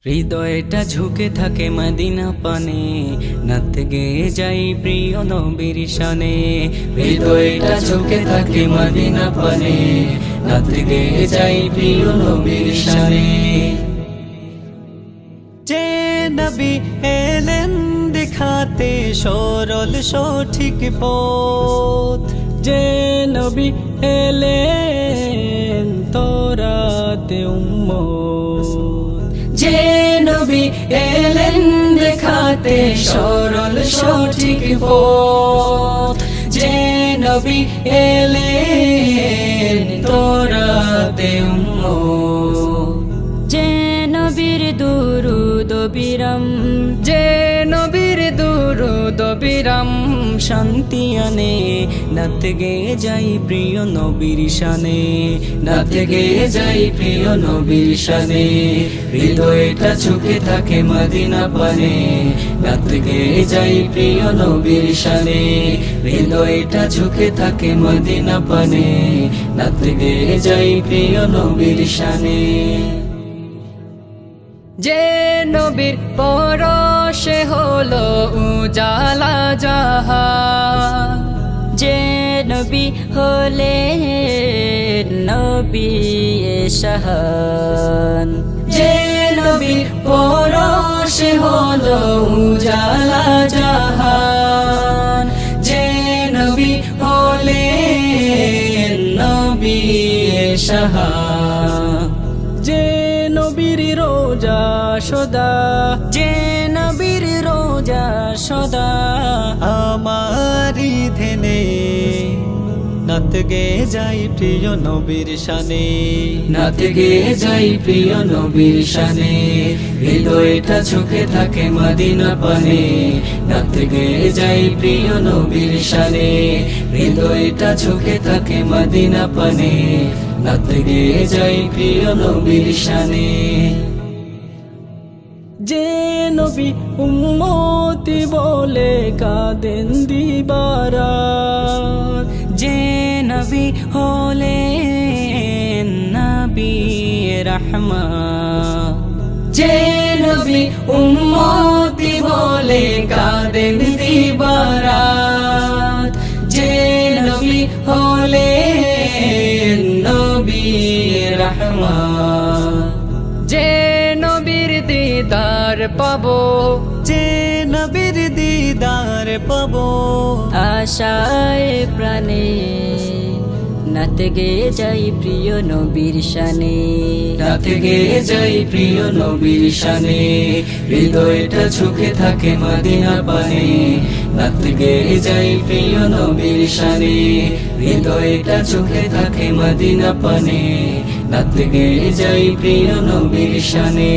হৃদয়টা ঝুঁকে থাকে মদিনা পানে, নাচতে গেয়ে যাই প্রিয় নবীর শানে। হৃদয়টা ঝুঁকে থাকে মদিনা পানে, নাচতে গেয়ে যাই প্রিয় নবীর শানে। যে নবী এলেন দেখাতে সরল সঠিক পথ, যে নবী এলেন তোরাতে উম্মত, যে নবী এলেন দেখাতে সরল সঠিক পথ, যে নবী এলেন তোরাতে উম্মত, যে নবীর দুরুদ বিরাম, যে নবীর দুরুদ বিরাম শান্তি আনে। নাচতে গেয়ে যাই প্রিয় নবীর শানে, নাচতে গেয়ে যাই প্রিয় নবীর শানে। হৃদয়টা ঝুঁকে থাকে মদিনা পানে, নাচতে গেয়ে যাই প্রিয় নবীর শানে। হৃদয়টা ঝুঁকে থাকে মদিনা পানে, নাচতে গেয়ে যাই প্রিয় নবীর শানে। যে নবীর পরশে হলো উজালা জাহান, যে নবী হলেন নবী শাহান, যে নবীর পরশে হলো উজালা জাহান, যে নবী হলেন নবী শাহান, যে নবীর রোজা সদা, যে নবীর রোজা সদা আমারি ধেনে নাচতে গেয়ে যাই প্রিয় নবীর শানে, নাচতে গেয়ে যাই প্রিয় নবীর শানে। হৃদয়টা ঝুঁকে থাকে মদিনা পানে, নাচতে গেয়ে যাই প্রিয় নবীর শানে। হৃদয়টা ঝুঁকে থাকে মদিনা পানে, নাচতে গেয়ে যাই প্রিয় নবীর শানে। যে নবী উম্মতি বলে কাঁদেন দিবারাত, যে নবী হলেন নবী রহমত, যে নবী উম্মতি বলে কাঁদেন দিবারাত, যে নবী হলেন নবী রহমত, যে নবীর দিদার পাবো, যে নবীর দিদার পাবো আশায় প্রাণে। নাচতে গেয়ে যাই প্রিয় নবীর শানে, নাচতে গেয়ে যাই প্রিয় নবীর শানে। হৃদয়টা ঝুঁকে থাকে মদিনা পানে, নাচতে গেয়ে যাই প্রিয় নবীর শানে। হৃদয়টা ঝুঁকে থাকে মদিনা পানে, নাচতে গেয়ে যাই প্রিয় নবীর শানে।